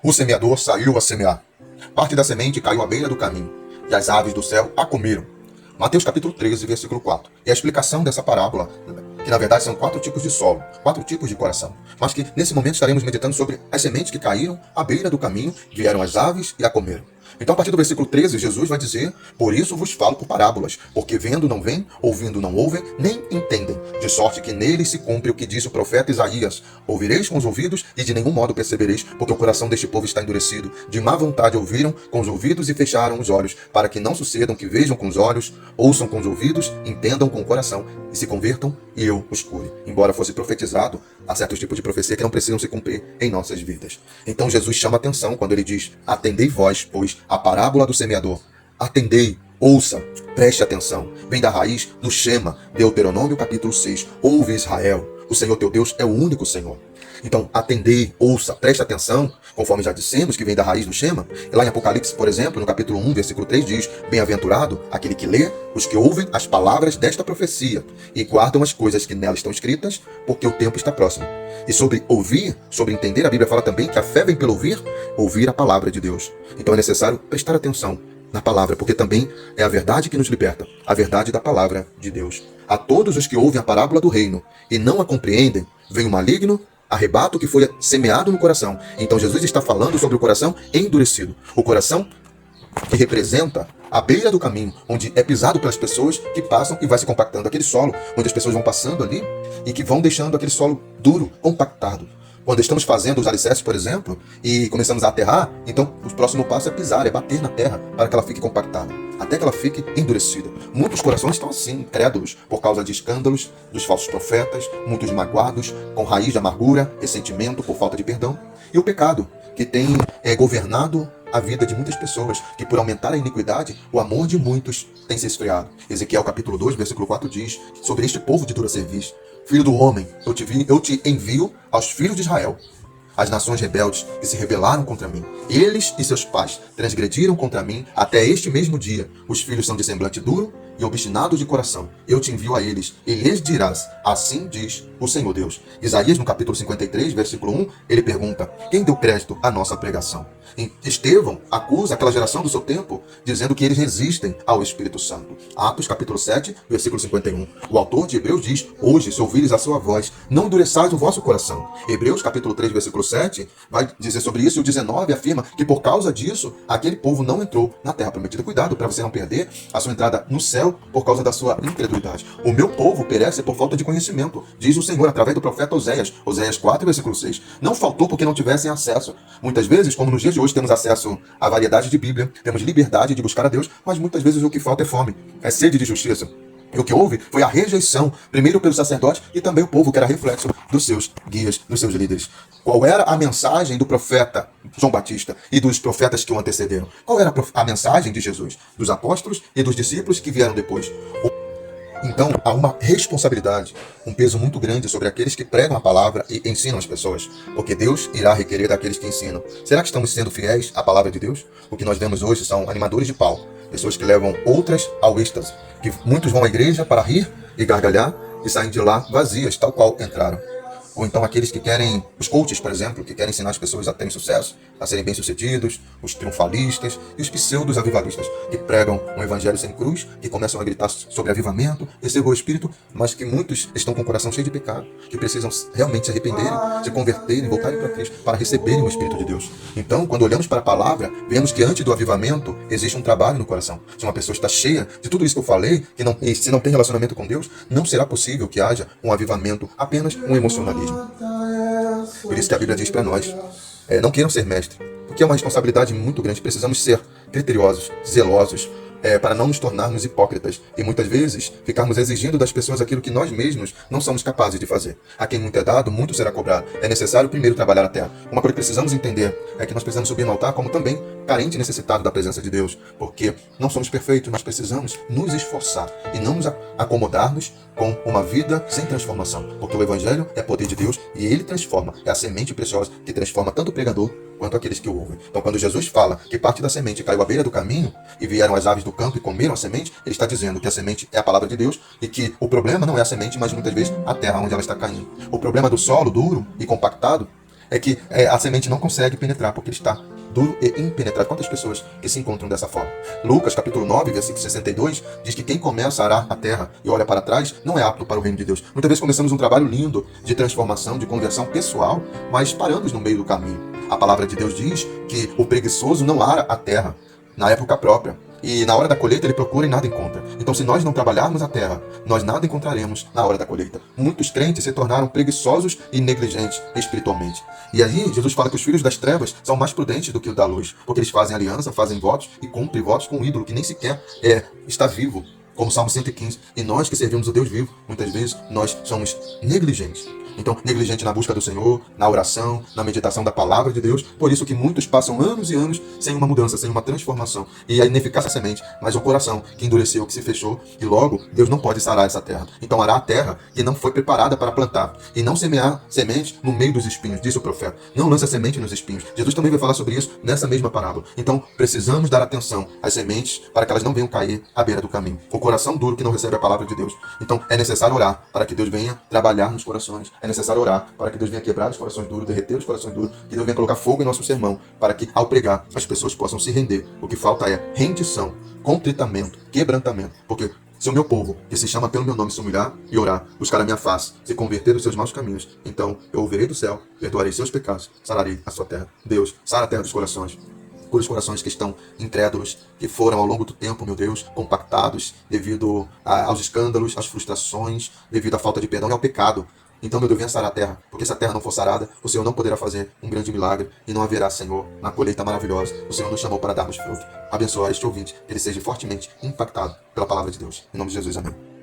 O semeador saiu a semear. Parte da semente caiu à beira do caminho, e as aves do céu a comeram. Mateus capítulo 13, versículo 4. E a explicação dessa parábola, que na verdade são 4 tipos de solo, 4 tipos de coração, mas que nesse momento estaremos meditando sobre as sementes que caíram à beira do caminho, vieram as aves e a comeram. Então, a partir do versículo 13, Jesus vai dizer: por isso vos falo por parábolas, porque vendo não veem, ouvindo não ouvem, nem entendem, de sorte que neles se cumpre o que disse o profeta Isaías: ouvireis com os ouvidos e de nenhum modo percebereis, porque o coração deste povo está endurecido. De má vontade ouviram com os ouvidos e fecharam os olhos, para que não sucedam que vejam com os olhos, ouçam com os ouvidos, entendam com o coração e se convertam e eu os cure. Embora fosse profetizado, há certos tipos de profecia que não precisam se cumprir em nossas vidas. Então Jesus chama atenção quando ele diz: atendei vós, pois, a parábola do semeador. Atendei, ouça, preste atenção. Vem da raiz do Shema, Deuteronômio capítulo 6. Ouve, Israel, o Senhor teu Deus é o único Senhor. Então, atendei, ouça, preste atenção, conforme já dissemos que vem da raiz do Shema. Lá em Apocalipse, por exemplo, no capítulo 1, versículo 3, diz: bem-aventurado aquele que lê, os que ouvem as palavras desta profecia e guardam as coisas que nela estão escritas, porque o tempo está próximo. E sobre ouvir, sobre entender, a Bíblia fala também que a fé vem pelo ouvir a palavra de Deus. Então é necessário prestar atenção na palavra, porque também é a verdade que nos liberta, a verdade da palavra de Deus. A todos os que ouvem a parábola do reino e não a compreendem, vem o maligno, arrebata o que foi semeado no coração. Então Jesus está falando sobre o coração endurecido. O coração que representa a beira do caminho, onde é pisado pelas pessoas que passam e vai se compactando. Aquele solo onde as pessoas vão passando ali e que vão deixando aquele solo duro, compactado. Quando estamos fazendo os alicerces, por exemplo, e começamos a aterrar, então o próximo passo é pisar, é bater na terra para que ela fique compactada, até que ela fique endurecida. Muitos corações estão assim, crédulos, por causa de escândalos, dos falsos profetas, muitos magoados, com raiz de amargura, ressentimento por falta de perdão. E o pecado, que tem governado a vida de muitas pessoas, que por aumentar a iniquidade, o amor de muitos tem se esfriado. Ezequiel capítulo 2, versículo 4 diz: sobre este povo de dura cerviz, filho do homem, eu te envio aos filhos de Israel, as nações rebeldes que se rebelaram contra mim. Eles e seus pais transgrediram contra mim até este mesmo dia. Os filhos são de semblante duro e obstinados de coração. Eu te envio a eles e lhes dirás: assim diz o Senhor Deus. Isaías, no capítulo 53, versículo 1, ele pergunta: quem deu crédito à nossa pregação? Estevão acusa aquela geração do seu tempo, dizendo que eles resistem ao Espírito Santo. Atos, capítulo 7, versículo 51. O autor de Hebreus diz: hoje, se ouvires a sua voz, não endureçais o vosso coração. Hebreus, capítulo 3, versículo 7, vai dizer sobre isso, e o 19 afirma que por causa disso, aquele povo não entrou na terra prometida. Cuidado para você não perder a sua entrada no céu por causa da sua incredulidade. O meu povo perece por falta de conhecimento, diz o Senhor através do profeta Oséias. Oséias 4, versículo 6. Não faltou porque não tivessem acesso. Muitas vezes, como nos dias de hoje temos acesso à variedade de Bíblia, temos liberdade de buscar a Deus, mas muitas vezes o que falta é fome, é sede de justiça. E o que houve foi a rejeição, primeiro pelo sacerdote e também o povo, que era reflexo dos seus guias, dos seus líderes. Qual era a mensagem do profeta João Batista e dos profetas que o antecederam? Qual era a mensagem de Jesus, dos apóstolos e dos discípulos que vieram depois? Então, há uma responsabilidade, um peso muito grande sobre aqueles que pregam a palavra e ensinam as pessoas, porque Deus irá requerer daqueles que ensinam. Será que estamos sendo fiéis à palavra de Deus? O que nós vemos hoje são animadores de pau, pessoas que levam outras ao êxtase, que muitos vão à igreja para rir e gargalhar e saem de lá vazias, tal qual entraram. Ou então aqueles que querem, os coaches, por exemplo, que querem ensinar as pessoas a terem sucesso, a serem bem-sucedidos, os triunfalistas e os pseudos avivalistas, que pregam um evangelho sem cruz, que começam a gritar sobre avivamento, receber o Espírito, mas que muitos estão com o coração cheio de pecado, que precisam realmente se arrependerem, se converterem, voltarem para Cristo, para receberem o Espírito de Deus. Então, quando olhamos para a palavra, vemos que antes do avivamento existe um trabalho no coração. Se uma pessoa está cheia de tudo isso que eu falei, e se não tem relacionamento com Deus, não será possível que haja um avivamento, apenas um emocionalismo. Por isso que a Bíblia diz para nós: não queiram ser mestre, porque é uma responsabilidade muito grande. Precisamos ser criteriosos, zelosos, para não nos tornarmos hipócritas e muitas vezes ficarmos exigindo das pessoas aquilo que nós mesmos não somos capazes de fazer. A quem muito é dado, muito será cobrado. É necessário primeiro trabalhar a terra. Uma coisa que precisamos entender é que nós precisamos subir no altar como também carente e necessitado da presença de Deus, porque não somos perfeitos, nós precisamos nos esforçar e não nos acomodarmos com uma vida sem transformação, porque o Evangelho é poder de Deus e ele transforma, é a semente preciosa que transforma tanto o pregador quanto aqueles que o ouvem. Então, quando Jesus fala que parte da semente caiu à beira do caminho e vieram as aves do campo e comeram a semente, ele está dizendo que a semente é a palavra de Deus e que o problema não é a semente, mas muitas vezes a terra onde ela está caindo. O problema do solo duro e compactado é que a semente não consegue penetrar, porque ele está duro e impenetrável. Quantas pessoas que se encontram dessa forma? Lucas, capítulo 9, versículo 62, diz que quem começa a arar a terra e olha para trás não é apto para o reino de Deus. Muitas vezes começamos um trabalho lindo de transformação, de conversão pessoal, mas paramos no meio do caminho. A palavra de Deus diz que o preguiçoso não ara a terra na época própria, e na hora da colheita ele procura e nada encontra. Então, se nós não trabalharmos a terra, nós nada encontraremos na hora da colheita. Muitos crentes se tornaram preguiçosos e negligentes espiritualmente. E aí, Jesus fala que os filhos das trevas são mais prudentes do que os da luz, porque eles fazem aliança, fazem votos e cumprem votos com um ídolo que nem sequer está vivo, como o Salmo 115. E nós que servimos o Deus vivo, muitas vezes nós somos negligentes. Então, negligente na busca do Senhor, na oração, na meditação da palavra de Deus. Por isso que muitos passam anos e anos sem uma mudança, sem uma transformação. E a ineficácia semente, mas o coração que endureceu, que se fechou, e logo Deus não pode sarar essa terra. Então, arar a terra que não foi preparada para plantar. E não semear semente no meio dos espinhos, disse o profeta. Não lança semente nos espinhos. Jesus também vai falar sobre isso nessa mesma parábola. Então, precisamos dar atenção às sementes para que elas não venham cair à beira do caminho. O coração duro que não recebe a palavra de Deus. Então, é necessário orar para que Deus venha trabalhar nos corações. É necessário orar para que Deus venha quebrar os corações duros, derreter os corações duros, que Deus venha colocar fogo em nosso sermão, para que ao pregar as pessoas possam se render. O que falta é rendição, contritamento, quebrantamento. Porque se o meu povo, que se chama pelo meu nome, se humilhar e orar, buscar a minha face, se converter dos seus maus caminhos, então eu ouvirei do céu, perdoarei seus pecados, sararei a sua terra. Deus, sara a terra dos corações. Cura os corações que estão incrédulos, que foram ao longo do tempo, meu Deus, compactados devido aos escândalos, às frustrações, devido à falta de perdão e ao pecado. Então, meu Deus, venha sarar a terra, porque se a terra não for sarada, o Senhor não poderá fazer um grande milagre e não haverá, Senhor, na colheita maravilhosa. O Senhor nos chamou para darmos fruto. Abençoa este ouvinte, que ele seja fortemente impactado pela palavra de Deus. Em nome de Jesus, amém.